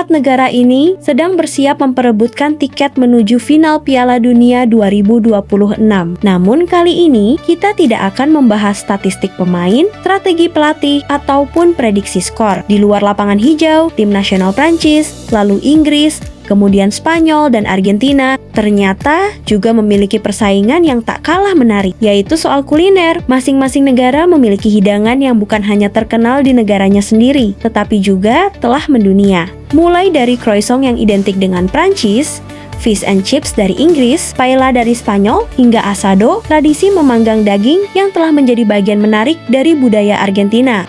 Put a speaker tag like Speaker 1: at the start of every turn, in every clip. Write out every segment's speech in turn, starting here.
Speaker 1: Keempat negara ini sedang bersiap memperebutkan tiket menuju final Piala Dunia 2026. Namun kali ini kita tidak akan membahas statistik pemain, strategi pelatih, ataupun prediksi skor. Di luar lapangan hijau, tim nasional Prancis, lalu Inggris, kemudian Spanyol dan Argentina ternyata juga memiliki persaingan yang tak kalah menarik, yaitu soal kuliner. Masing-masing negara memiliki hidangan yang bukan hanya terkenal di negaranya sendiri, tetapi juga telah mendunia. Mulai dari croissant yang identik dengan Prancis, fish and chips dari Inggris, paella dari Spanyol, hingga asado, tradisi memanggang daging yang telah menjadi bagian menarik dari budaya Argentina.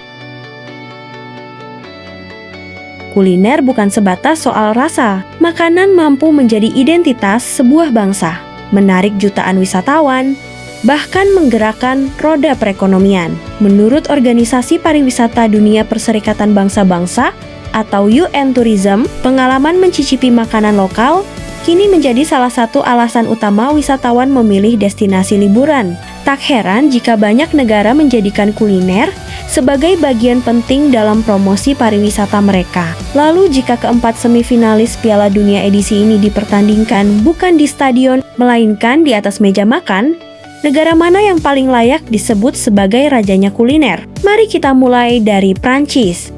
Speaker 1: Kuliner bukan sebatas soal rasa. Makanan mampu menjadi identitas sebuah bangsa, menarik jutaan wisatawan, bahkan menggerakkan roda perekonomian. Menurut Organisasi Pariwisata Dunia Perserikatan Bangsa-Bangsa atau UN Tourism, pengalaman mencicipi makanan lokal kini menjadi salah satu alasan utama wisatawan memilih destinasi liburan. Tak heran jika banyak negara menjadikan kuliner sebagai bagian penting dalam promosi pariwisata mereka. Lalu jika keempat semifinalis Piala Dunia edisi ini dipertandingkan bukan di stadion, melainkan di atas meja makan, negara mana yang paling layak disebut sebagai rajanya kuliner? Mari kita mulai dari Prancis.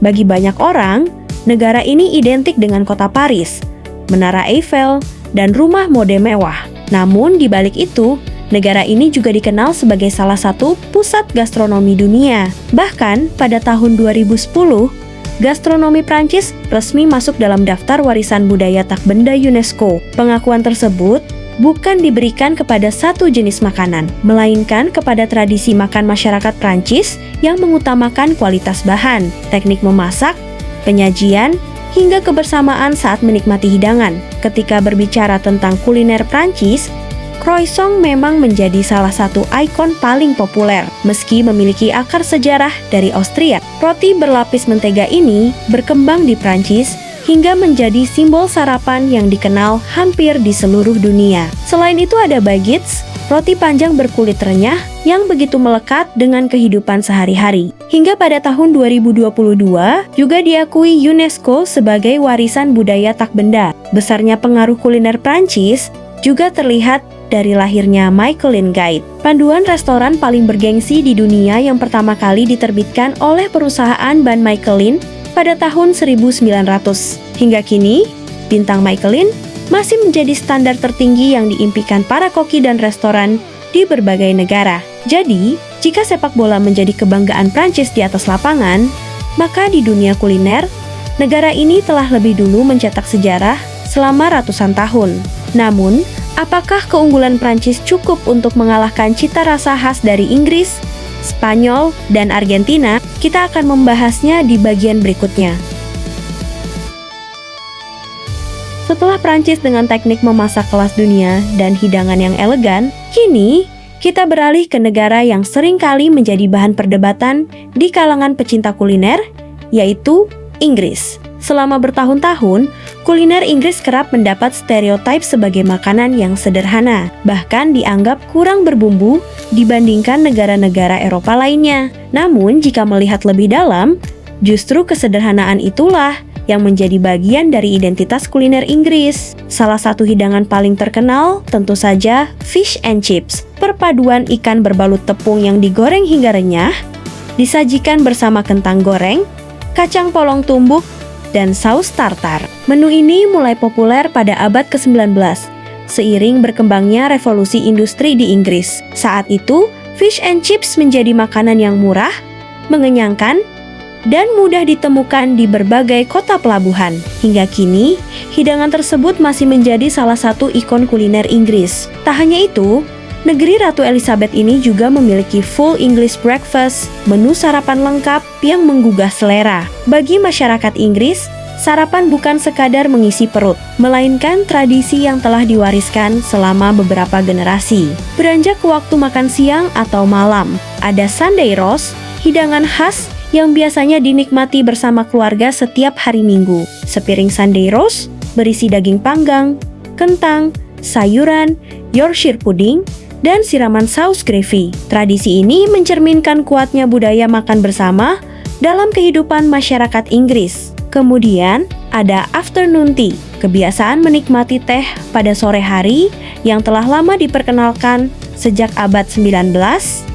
Speaker 1: Bagi banyak orang, negara ini identik dengan kota Paris, Menara Eiffel, dan rumah mode mewah. Namun di balik itu, negara ini juga dikenal sebagai salah satu pusat gastronomi dunia. Bahkan pada tahun 2010, gastronomi Prancis resmi masuk dalam daftar warisan budaya tak benda UNESCO. Pengakuan tersebut bukan diberikan kepada satu jenis makanan, melainkan kepada tradisi makan masyarakat Prancis yang mengutamakan kualitas bahan, teknik memasak, penyajian, hingga kebersamaan saat menikmati hidangan. Ketika berbicara tentang kuliner Prancis, croissant memang menjadi salah satu ikon paling populer. Meski memiliki akar sejarah dari Austria, roti berlapis mentega ini berkembang di Prancis hingga menjadi simbol sarapan yang dikenal hampir di seluruh dunia. Selain itu ada baguettes, roti panjang berkulit renyah yang begitu melekat dengan kehidupan sehari-hari. Hingga pada tahun 2022 juga diakui UNESCO sebagai warisan budaya tak benda. Besarnya pengaruh kuliner Prancis juga terlihat dari lahirnya Michelin Guide, panduan restoran paling bergengsi di dunia yang pertama kali diterbitkan oleh perusahaan ban Michelin pada tahun 1900. Hingga kini, bintang Michelin masih menjadi standar tertinggi yang diimpikan para koki dan restoran di berbagai negara. Jadi, jika sepak bola menjadi kebanggaan Prancis di atas lapangan, maka di dunia kuliner, negara ini telah lebih dulu mencetak sejarah selama ratusan tahun. Namun, apakah keunggulan Prancis cukup untuk mengalahkan cita rasa khas dari Inggris, Spanyol, dan Argentina? Kita akan membahasnya di bagian berikutnya. Setelah Prancis dengan teknik memasak kelas dunia dan hidangan yang elegan, kini kita beralih ke negara yang sering kali menjadi bahan perdebatan di kalangan pecinta kuliner, yaitu Inggris. Selama bertahun-tahun, kuliner Inggris kerap mendapat stereotip sebagai makanan yang sederhana, bahkan dianggap kurang berbumbu dibandingkan negara-negara Eropa lainnya. Namun, jika melihat lebih dalam, justru kesederhanaan itulah yang menjadi bagian dari identitas kuliner Inggris. Salah satu hidangan paling terkenal tentu saja fish and chips, perpaduan ikan berbalut tepung yang digoreng hingga renyah, disajikan bersama kentang goreng, kacang polong tumbuk, dan saus tartar. Menu ini mulai populer pada abad ke-19, seiring berkembangnya revolusi industri di Inggris. Saat itu, fish and chips menjadi makanan yang murah, mengenyangkan, dan mudah ditemukan di berbagai kota pelabuhan. Hingga kini, hidangan tersebut masih menjadi salah satu ikon kuliner Inggris. Tak hanya itu, negeri Ratu Elizabeth ini juga memiliki full English breakfast, menu sarapan lengkap yang menggugah selera. Bagi masyarakat Inggris, sarapan bukan sekadar mengisi perut, melainkan tradisi yang telah diwariskan selama beberapa generasi. Beranjak ke waktu makan siang atau malam, ada Sunday roast, hidangan khas yang biasanya dinikmati bersama keluarga setiap hari Minggu. Sepiring Sunday roast berisi daging panggang, kentang, sayuran, Yorkshire pudding, dan siraman saus gravy. Tradisi ini mencerminkan kuatnya budaya makan bersama, dalam kehidupan masyarakat Inggris. Kemudian, ada afternoon tea, kebiasaan menikmati teh pada sore hari yang telah lama diperkenalkan sejak abad 19.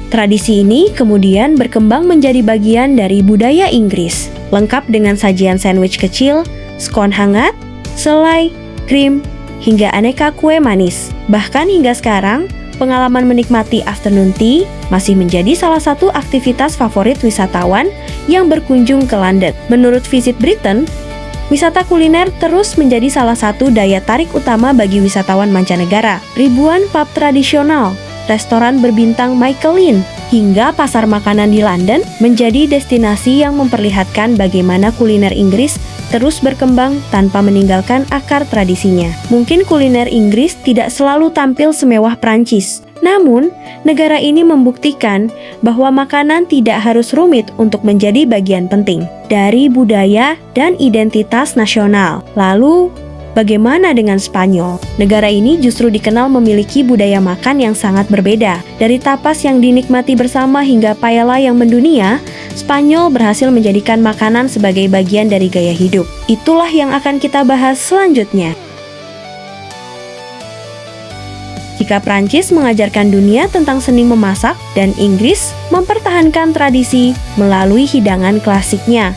Speaker 1: Tradisi ini kemudian berkembang menjadi bagian dari budaya Inggris, lengkap dengan sajian sandwich kecil, scone hangat, selai, krim, hingga aneka kue manis. Bahkan hingga sekarang, pengalaman menikmati afternoon tea masih menjadi salah satu aktivitas favorit wisatawan yang berkunjung ke London. Menurut Visit Britain, wisata kuliner terus menjadi salah satu daya tarik utama bagi wisatawan mancanegara. Ribuan pub tradisional, restoran berbintang Michelin, hingga pasar makanan di London menjadi destinasi yang memperlihatkan bagaimana kuliner Inggris terus berkembang tanpa meninggalkan akar tradisinya. Mungkin kuliner Inggris tidak selalu tampil semewah Prancis, namun negara ini membuktikan bahwa makanan tidak harus rumit untuk menjadi bagian penting dari budaya dan identitas nasional. Lalu, bagaimana dengan Spanyol? Negara ini justru dikenal memiliki budaya makan yang sangat berbeda. Dari tapas yang dinikmati bersama hingga paella yang mendunia, Spanyol berhasil menjadikan makanan sebagai bagian dari gaya hidup. Itulah yang akan kita bahas selanjutnya. Jika Prancis mengajarkan dunia tentang seni memasak dan Inggris mempertahankan tradisi melalui hidangan klasiknya,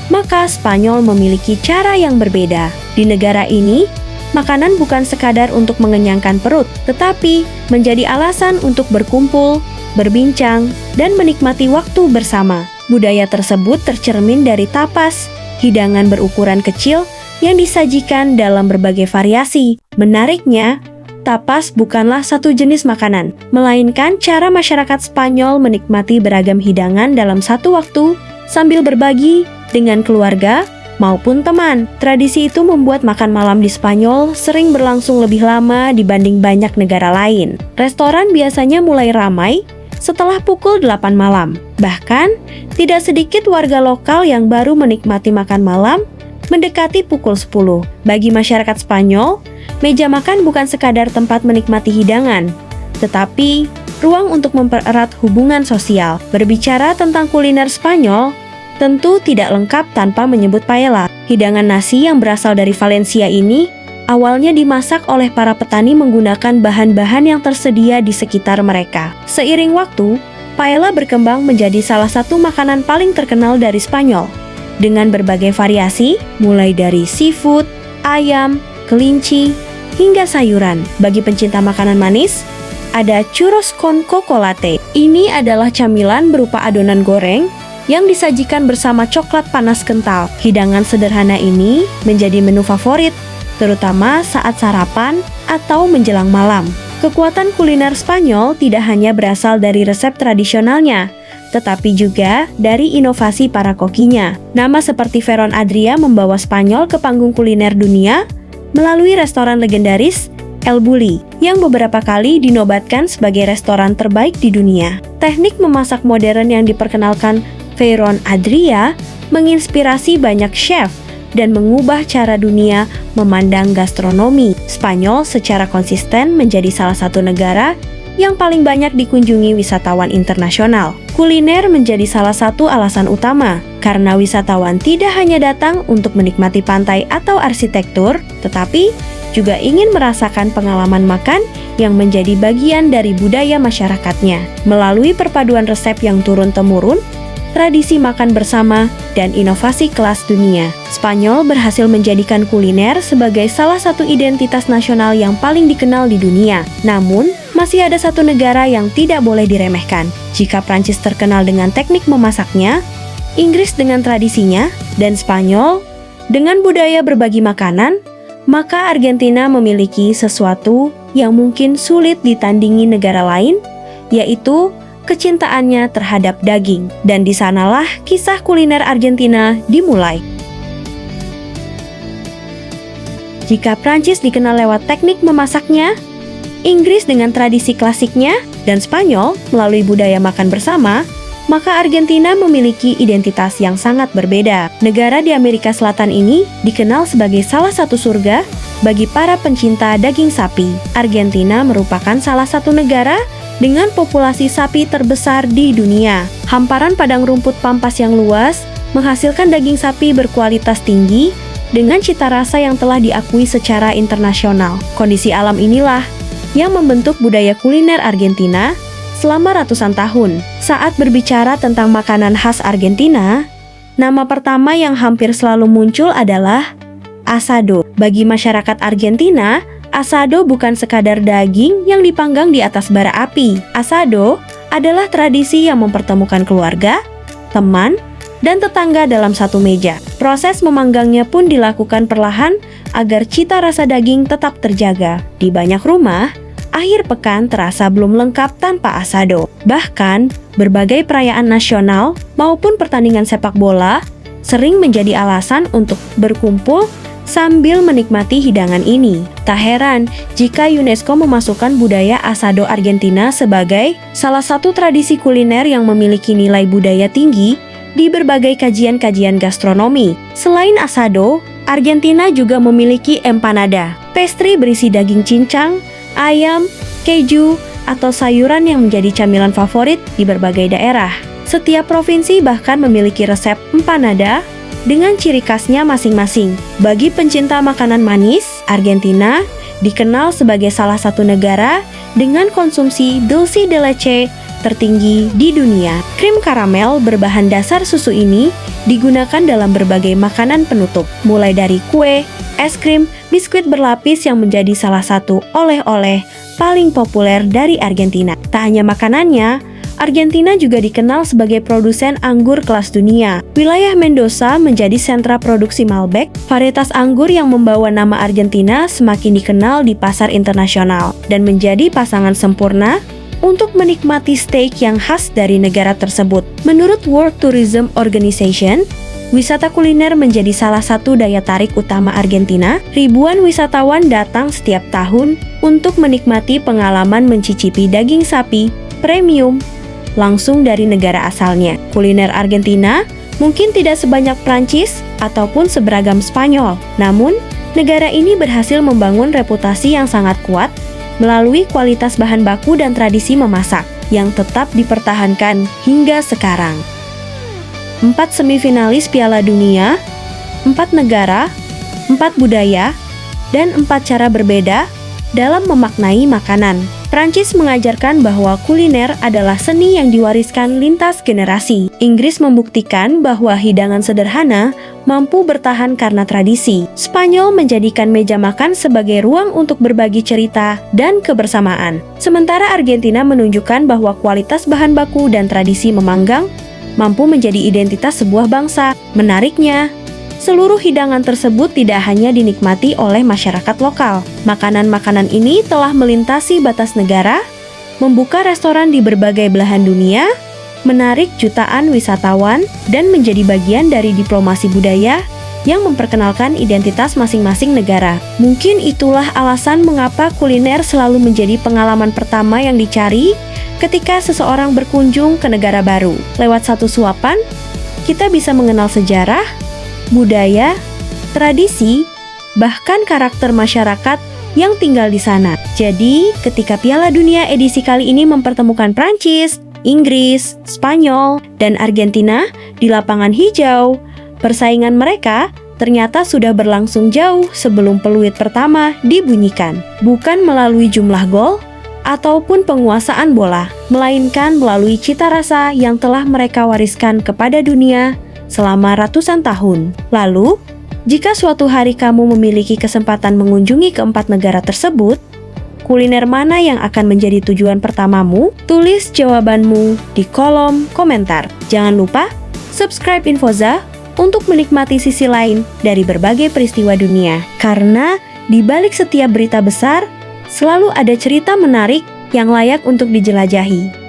Speaker 1: maka Spanyol memiliki cara yang berbeda. Di negara ini, makanan bukan sekadar untuk mengenyangkan perut, tetapi menjadi alasan untuk berkumpul, berbincang, dan menikmati waktu bersama. Budaya tersebut tercermin dari tapas, hidangan berukuran kecil yang disajikan dalam berbagai variasi. Menariknya, tapas bukanlah satu jenis makanan, melainkan cara masyarakat Spanyol menikmati beragam hidangan dalam satu waktu sambil berbagi dengan keluarga maupun teman. Tradisi itu membuat makan malam di Spanyol sering berlangsung lebih lama dibanding banyak negara lain. Restoran biasanya mulai ramai setelah pukul 8 malam. Bahkan, tidak sedikit warga lokal yang baru menikmati makan malam mendekati pukul 10. Bagi masyarakat Spanyol, meja makan bukan sekadar tempat menikmati hidangan, tetapi ruang untuk mempererat hubungan sosial. Berbicara tentang kuliner Spanyol, tentu tidak lengkap tanpa menyebut paella. Hidangan nasi yang berasal dari Valencia ini awalnya dimasak oleh para petani menggunakan bahan-bahan yang tersedia di sekitar mereka. Seiring waktu, paella berkembang menjadi salah satu makanan paling terkenal dari Spanyol, dengan berbagai variasi, mulai dari seafood, ayam, kelinci, hingga sayuran. Bagi pencinta makanan manis, ada churros con chocolate. Ini adalah camilan berupa adonan goreng yang disajikan bersama coklat panas kental. Hidangan sederhana ini menjadi menu favorit, terutama saat sarapan atau menjelang malam. Kekuatan kuliner Spanyol tidak hanya berasal dari resep tradisionalnya, tetapi juga dari inovasi para kokinya. Nama seperti Ferran Adrià membawa Spanyol ke panggung kuliner dunia melalui restoran legendaris El Bulli, yang beberapa kali dinobatkan sebagai restoran terbaik di dunia. Teknik memasak modern yang diperkenalkan Ferran Adrià menginspirasi banyak chef dan mengubah cara dunia memandang gastronomi. Spanyol secara konsisten menjadi salah satu negara yang paling banyak dikunjungi wisatawan internasional. Kuliner menjadi salah satu alasan utama, karena wisatawan tidak hanya datang untuk menikmati pantai atau arsitektur, tetapi juga ingin merasakan pengalaman makan yang menjadi bagian dari budaya masyarakatnya. Melalui perpaduan resep yang turun-temurun, tradisi makan bersama, dan inovasi kelas dunia, Spanyol berhasil menjadikan kuliner sebagai salah satu identitas nasional yang paling dikenal di dunia. Namun, masih ada satu negara yang tidak boleh diremehkan. Jika Prancis terkenal dengan teknik memasaknya, Inggris dengan tradisinya, dan Spanyol dengan budaya berbagi makanan, maka Argentina memiliki sesuatu yang mungkin sulit ditandingi negara lain, yaitu kecintaannya terhadap daging. Dan di sanalah kisah kuliner Argentina dimulai. Jika Prancis dikenal lewat teknik memasaknya, Inggris dengan tradisi klasiknya, dan Spanyol melalui budaya makan bersama, maka Argentina memiliki identitas yang sangat berbeda. Negara di Amerika Selatan ini dikenal sebagai salah satu surga bagi para pencinta daging sapi. Argentina merupakan salah satu negara dengan populasi sapi terbesar di dunia. Hamparan padang rumput pampas yang luas menghasilkan daging sapi berkualitas tinggi dengan cita rasa yang telah diakui secara internasional. Kondisi alam inilah yang membentuk budaya kuliner Argentina selama ratusan tahun. Saat berbicara tentang makanan khas Argentina, nama pertama yang hampir selalu muncul adalah asado. Bagi masyarakat Argentina, asado bukan sekadar daging yang dipanggang di atas bara api. Asado adalah tradisi yang mempertemukan keluarga, teman, dan tetangga dalam satu meja. Proses memanggangnya pun dilakukan perlahan agar cita rasa daging tetap terjaga. Di banyak rumah, akhir pekan terasa belum lengkap tanpa asado. Bahkan, berbagai perayaan nasional maupun pertandingan sepak bola sering menjadi alasan untuk berkumpul sambil menikmati hidangan ini. Tak heran jika UNESCO memasukkan budaya asado Argentina sebagai salah satu tradisi kuliner yang memiliki nilai budaya tinggi di berbagai kajian-kajian gastronomi. Selain asado, Argentina juga memiliki empanada, pastry berisi daging cincang, ayam, keju, atau sayuran yang menjadi camilan favorit di berbagai daerah. Setiap provinsi bahkan memiliki resep empanada dengan ciri khasnya masing-masing. Bagi pencinta makanan manis, Argentina dikenal sebagai salah satu negara dengan konsumsi dulce de leche tertinggi di dunia. Krim karamel berbahan dasar susu ini digunakan dalam berbagai makanan penutup, mulai dari kue, es krim, biskuit berlapis yang menjadi salah satu oleh-oleh paling populer dari Argentina. Tak hanya makanannya, Argentina juga dikenal sebagai produsen anggur kelas dunia. Wilayah Mendoza menjadi sentra produksi Malbec, varietas anggur yang membawa nama Argentina semakin dikenal di pasar internasional dan menjadi pasangan sempurna untuk menikmati steak yang khas dari negara tersebut. Menurut World Tourism Organization, wisata kuliner menjadi salah satu daya tarik utama Argentina. Ribuan wisatawan datang setiap tahun untuk menikmati pengalaman mencicipi daging sapi premium langsung dari negara asalnya. Kuliner Argentina mungkin tidak sebanyak Prancis ataupun seberagam Spanyol, namun negara ini berhasil membangun reputasi yang sangat kuat melalui kualitas bahan baku dan tradisi memasak yang tetap dipertahankan hingga sekarang. 4 semifinalis Piala Dunia, 4 negara, 4 budaya, dan 4 cara berbeda dalam memaknai makanan. Prancis mengajarkan bahwa kuliner adalah seni yang diwariskan lintas generasi. Inggris membuktikan bahwa hidangan sederhana mampu bertahan karena tradisi. Spanyol menjadikan meja makan sebagai ruang untuk berbagi cerita dan kebersamaan. Sementara Argentina menunjukkan bahwa kualitas bahan baku dan tradisi memanggang mampu menjadi identitas sebuah bangsa. Menariknya, seluruh hidangan tersebut tidak hanya dinikmati oleh masyarakat lokal. Makanan-makanan ini telah melintasi batas negara, membuka restoran di berbagai belahan dunia, menarik jutaan wisatawan, dan menjadi bagian dari diplomasi budaya yang memperkenalkan identitas masing-masing negara. Mungkin itulah alasan mengapa kuliner selalu menjadi pengalaman pertama yang dicari ketika seseorang berkunjung ke negara baru. Lewat satu suapan, kita bisa mengenal sejarah, budaya, tradisi, bahkan karakter masyarakat yang tinggal di sana. Jadi, ketika Piala Dunia edisi kali ini mempertemukan Prancis, Inggris, Spanyol, dan Argentina di lapangan hijau, persaingan mereka ternyata sudah berlangsung jauh sebelum peluit pertama dibunyikan. Bukan melalui jumlah gol ataupun penguasaan bola, melainkan melalui cita rasa yang telah mereka wariskan kepada dunia selama ratusan tahun. Lalu, jika suatu hari kamu memiliki kesempatan mengunjungi keempat negara tersebut, kuliner mana yang akan menjadi tujuan pertamamu? Tulis jawabanmu di kolom komentar. Jangan lupa subscribe Infoza untuk menikmati sisi lain dari berbagai peristiwa dunia. Karena di balik setiap berita besar, selalu ada cerita menarik yang layak untuk dijelajahi.